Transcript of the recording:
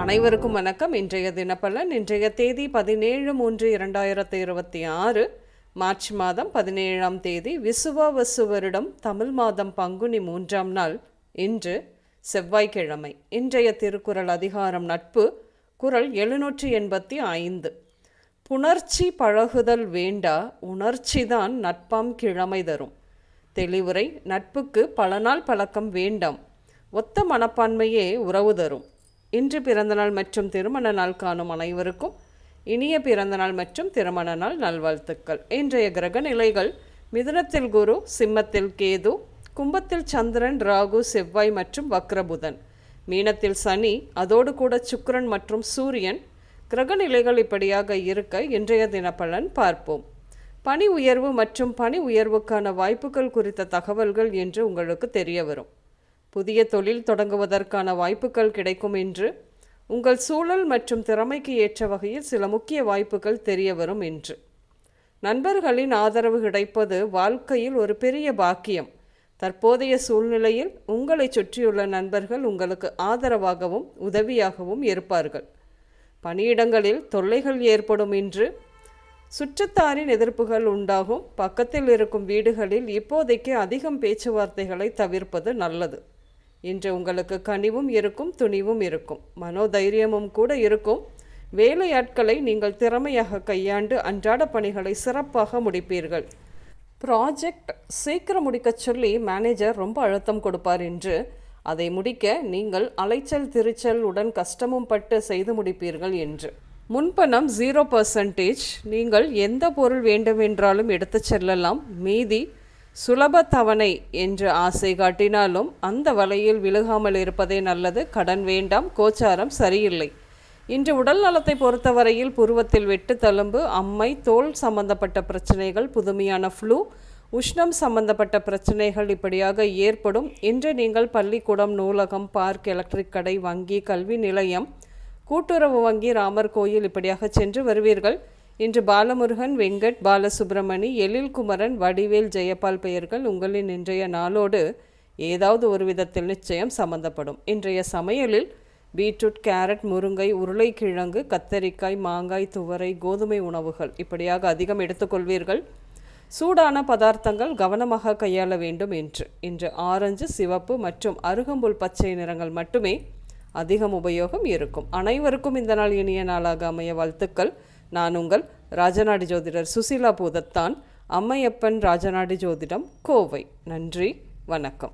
அனைவருக்கும் வணக்கம். இன்றைய தினப்பலன். இன்றைய தேதி 17/3/2026 மார்ச் மாதம் 17ஆம் தேதி விசுவாவசு வருடம் தமிழ் மாதம் பங்குனி 3ஆம் நாள். இன்று செவ்வாய்க்கிழமை. இன்றைய திருக்குறள் அதிகாரம் நட்பு. குறள் 785. புணர்ச்சி பழகுதல் வேண்டா, உணர்ச்சிதான் நட்பாம் கிழமை தரும். தெளிவுரை. நட்புக்கு பல நாள் பழக்கம் வேண்டாம், ஒத்த மனப்பான்மையே உறவு தரும். இன்று பிறந்தநாள் மற்றும் திருமண நாள் காணும் அனைவருக்கும் இனிய பிறந்தநாள் மற்றும் திருமண நாள் நல்வாழ்த்துக்கள். இன்றைய கிரக நிலைகள்: மிதுனத்தில் குரு, சிம்மத்தில் கேது, கும்பத்தில் சந்திரன், ராகு, செவ்வாய் மற்றும் வக்ரபுதன், மீனத்தில் சனி, அதோடு கூட சுக்கிரன் மற்றும் சூரியன். கிரக நிலைகள் இப்படியாக இருக்க இன்றைய தினப்பலன் பார்ப்போம். பணி உயர்வு மற்றும் பணி உயர்வுக்கான வாய்ப்புகள் குறித்த தகவல்கள் என்று உங்களுக்கு தெரிய வரும். புதிய தொழில் தொடங்குவதற்கான வாய்ப்புகள் கிடைக்கும் என்று. உங்கள் சூழல் மற்றும் திறமைக்கு ஏற்ற வகையில் சில முக்கிய வாய்ப்புகள் தெரிய வரும் என்று. நண்பர்களின் ஆதரவு கிடைப்பது வாழ்க்கையில் ஒரு பெரிய பாக்கியம். தற்போதைய சூழ்நிலையில் உங்களை சுற்றியுள்ள நண்பர்கள் உங்களுக்கு ஆதரவாகவும் உதவியாகவும் இருப்பார்கள். பணியிடங்களில் தொல்லைகள் ஏற்படும் என்று. சுற்றத்தாரின் எதிர்ப்புகள் உண்டாகும். பக்கத்தில் இருக்கும் வீடுகளில் இப்போதைக்கு அதிகம் பேச்சுவார்த்தைகளை தவிர்ப்பது நல்லது. இன்று உங்களுக்கு கனிவும் இருக்கும், துணிவும் இருக்கும், மனோதைரியமும் கூட இருக்கும். வேலையாட்களை நீங்கள் திறமையாக கையாண்டு அன்றாட பணிகளை சிறப்பாக முடிப்பீர்கள். ப்ராஜெக்ட் சீக்கிரம் முடிக்க சொல்லி மேனேஜர் ரொம்ப அழுத்தம் கொடுப்பார் என்று. அதை முடிக்க நீங்கள் அலைச்சல் திருச்சல் உடன் கஷ்டமும் பட்டு செய்து முடிப்பீர்கள் என்று. முன்பணம் 0%. நீங்கள் எந்த பொருள் வேண்டுமென்றாலும் எடுத்து செல்லலாம். மீதி சுலப தவணை என்று ஆசை காட்டினாலும் அந்த வலையில் விழுகாமல் இருப்பதே நல்லது. கடன் வேண்டாம். கோச்சாரம் சரியில்லை. இன்று உடல் நலத்தை பொறுத்தவரையில் புருவத்தில் வெட்டு தழும்பு, அம்மை, தோல் சம்பந்தப்பட்ட பிரச்சனைகள், புதுமையான ஃப்ளூ, உஷ்ணம் சம்பந்தப்பட்ட பிரச்சனைகள் இப்படியாக ஏற்படும். இன்று நீங்கள் பள்ளிக்கூடம், நூலகம், பார்க், எலக்ட்ரிக் கடை, வங்கி, கல்வி நிலையம், கூட்டுறவு வங்கி, ராமர் கோயில் இப்படியாக சென்று வருவீர்கள். இன்று பாலமுருகன், வெங்கட், பாலசுப்ரமணி, எழில் குமரன், வடிவேல், ஜெயபால் பெயர்கள் உங்களின் இன்றைய நாளோடு ஏதாவது ஒரு விதத்தில் நிச்சயம் சம்பந்தப்படும். இன்றைய சமையலில் பீட்ரூட், கேரட், முருங்கை, உருளைக்கிழங்கு, கத்தரிக்காய், மாங்காய், துவரை, கோதுமை உணவுகள் இப்படியாக அதிகம் எடுத்துக்கொள்வீர்கள். சூடான பதார்த்தங்கள் கவனமாக கையாள வேண்டும் என்று. இன்று ஆரஞ்சு, சிவப்பு மற்றும் அருகம்புல் பச்சை நிறங்கள் மட்டுமே அதிகம் உபயோகம் இருக்கும். அனைவருக்கும் இந்த நாள் இனிய நாளாக அமைய வாழ்த்துக்கள். நான் உங்கள் ராஜநாடி ஜோதிடர் சுசீலா பூதத்தான், அம்மையப்பன் ராஜநாடி ஜோதிடம், கோவை. நன்றி, வணக்கம்.